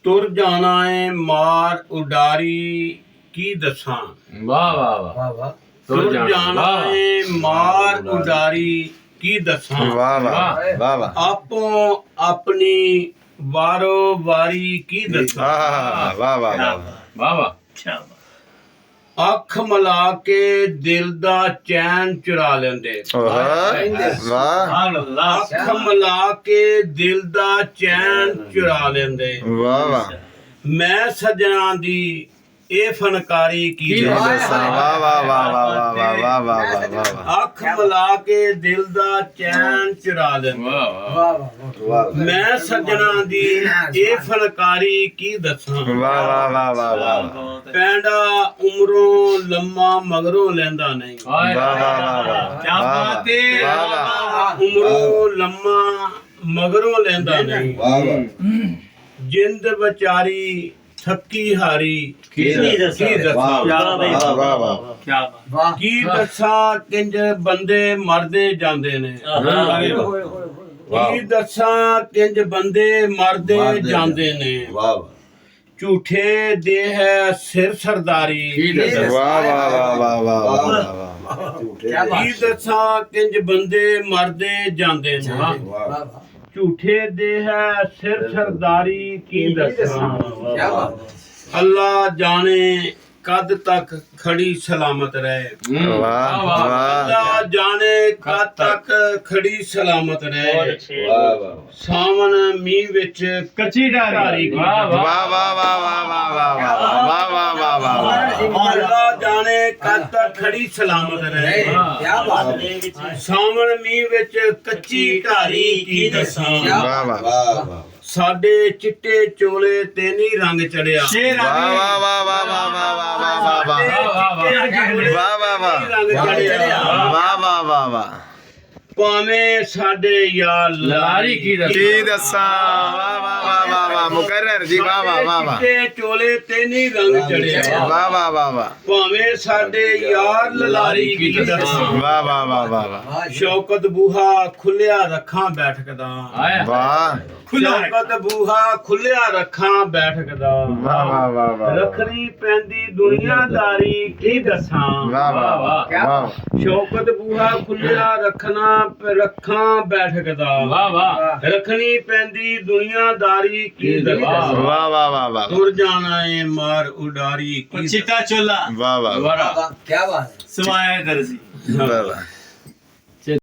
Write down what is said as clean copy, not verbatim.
तुर जाना है मार उडारी की दसां। वाह वाह वाह वाह वाह तुर जाना है मार उडारी की दसां। वाह वाह वाह वाह आपो अपनी वारो वारी की दसां। वाह वाह वाह वाह वाह क्या बात ਅੱਖ ਮਿਲਾ ਕੇ ਦਿਲ ਦਾ ਚੈਨ ਚੁਰਾ ਲੈਂਦੇ। वाह अल्लाह ਅੱਖ ਮਿਲਾ ਕੇ ਦਿਲ ਦਾ ਚੈਨ ਚੁਰਾ ਲੈਂਦੇ। वाह वाह ਮੈਂ ਸੱਜਣਾ ਦੀ ਇਹ ਫਨਕਾਰੀ ਕੀ वाह ਦੱਸਾਂ। वाह वाह वाह वाह वाह वाह वाह वाह ਅੱਖ ਮਿਲਾ ਕੇ ਦਿਲ ਦਾ ਚੈਨ ਚੁਰਾ ਲੈਂਦੇ। वाह वाह वाह वाह वाह ਮੈਂ ਸੱਜਣਾ ਦੀ ਇਹ ਫਨਕਾਰੀ ਕੀ ਦੱਸਾਂ। वाह वाह वाह वाह ਪੈਂਡਾ ਉਮਰੋਂ ਲੰਮਾ ਮਗਰੋਂ ਲੈਂਦਾ ਨਹੀਂ। हाय वाह वाह वाह वाह क्या बात है वाह वाह ਉਮਰੋਂ ਲੰਮਾ ਮਗਰੋਂ ਲੈਂਦਾ ਨਹੀਂ। वाह ਜਿੰਦ ਵਿਚਾਰੀ ਥੱਕੀ ਹਾਰੀ की ਦੱਸਾਂ। वाह वाह वाह क्या बात वाह ਕੀ ਦੱਸਾਂ ਕਿੰਜ ਬੰਦੇ ਮਰਦੇ ਜਾਂਦੇ ਨੇ। ਕੀ ਦੱਸਾਂ ਕਿੰਜ ਬੰਦੇ ਮਰਦੇ ਜਾਂਦੇ ਨੇ। वाह ਝੂਠੇ ਦੇ ਹੈ ਸਿਰ ਸਰਦਾਰੀ। वाह वाह वाह वाह वाह क्या ਕੀ बात ਦੱਸਾਂ ਕਿੰਜ ਬੰਦੇ ਮਰਦੇ ਜਾਂਦੇ ਨੇ। वाह वाह ਝੂਠੇ ਦੇ ਹੈ ਸਿਰ ਸਰਦਾਰੀ ਕੀ ਦੱਸਾਂ। क्या बात ਅੱਲਾ ਜਾਣੇ ਕਦ ਤੱਕ ਖੜੀ ਸਲਾਮਤ ਰਹੇ। वाह वाह ਅੱਲਾ ਜਾਣੇ ਕਦ ਤੱਕ ਖੜੀ ਸਲਾਮਤ ਰਹੇ। ਸਾਵਣ ਮੀਂਹ ਵਿੱਚ कच्ची डारी वाह वाह वाह वाह वाह वाह वाह वाह वाह वाह वाह वाह ਅੱਲਾ ਜਾਣੇ ਕਦ ਤੱਕ ਖੜੀ ਸਲਾਮਤ ਰਹੇ। क्या बात ਸਾਵਣ ਮੀਂਹ ਵਿੱਚ ਕੱਚੀ ਢਾਰੀ ਕੀ ਦੱਸਾਂ। वाह वाह ਸਾਡੇ ਚਿੱਟੇ ਚੋਲੇ ਤੇ ਨਹੀਂ ਰੰਗ ਚੜਿਆ। वाह वाह वाह वाह वाह वाह वाह वाह वाह वाह वाह वाह ਰੰਗ ਚੜਿਆ। वाह वाह वाह वाह ਭਾਵੇਂ ਸਾਡੇ ਯਾਰ लारी की की दसा वाह वाह वाह वाह वाह मुकर्रर जी वाह वाह वाह वाह ਚਿੱਟੇ ਚੋਲੇ ਤੇ ਨਹੀਂ ਰੰਗ ਚੜਿਆ। वाह वाह वाह वाह ਭਾਵੇਂ ਸਾਡੇ ਯਾਰ ਲਲਾਰੀ ਕੀ ਦੱਸਾਂ। वाह वाह वाह वाह वाह ਸ਼ੌਕਤ ਬੂਹਾ ਖੁੱਲਿਆ ਰੱਖਾਂ ਬੈਠਕ ਦਾ। आया वाह ਸ਼ੌਕਤ ਬੂਹਾ ਖੁੱਲਿਆ ਰੱਖਾਂ ਬੈਠਕ ਦਾ। वाह वाह वाह वाह ਰੱਖਣੀ ਪੈਂਦੀ ਦੁਨੀਆਦਾਰੀ ਕੀ ਦੱਸਾਂ। वाह वाह वाह वाह ਸ਼ੌਕਤ ਬੂਹਾ ਖੁੱਲਿਆ ਰੱਖਾਂ ਬੈਠਕ ਦਾ। वाह वाह ਰੱਖਣੀ ਪੈਂਦੀ ਦੁਨੀਆਦਾਰੀ ਕੀ ਦੱਸਾਂ। वाह वाह वाह वाह ਤੁਰ ਜਾਣਾ ਏ ਮਾਰ ਉਡਾਰੀ ਕੀ चिट्टा चोला वाह वाह वाह क्या बात है सुमाया दर्जी वाह वाह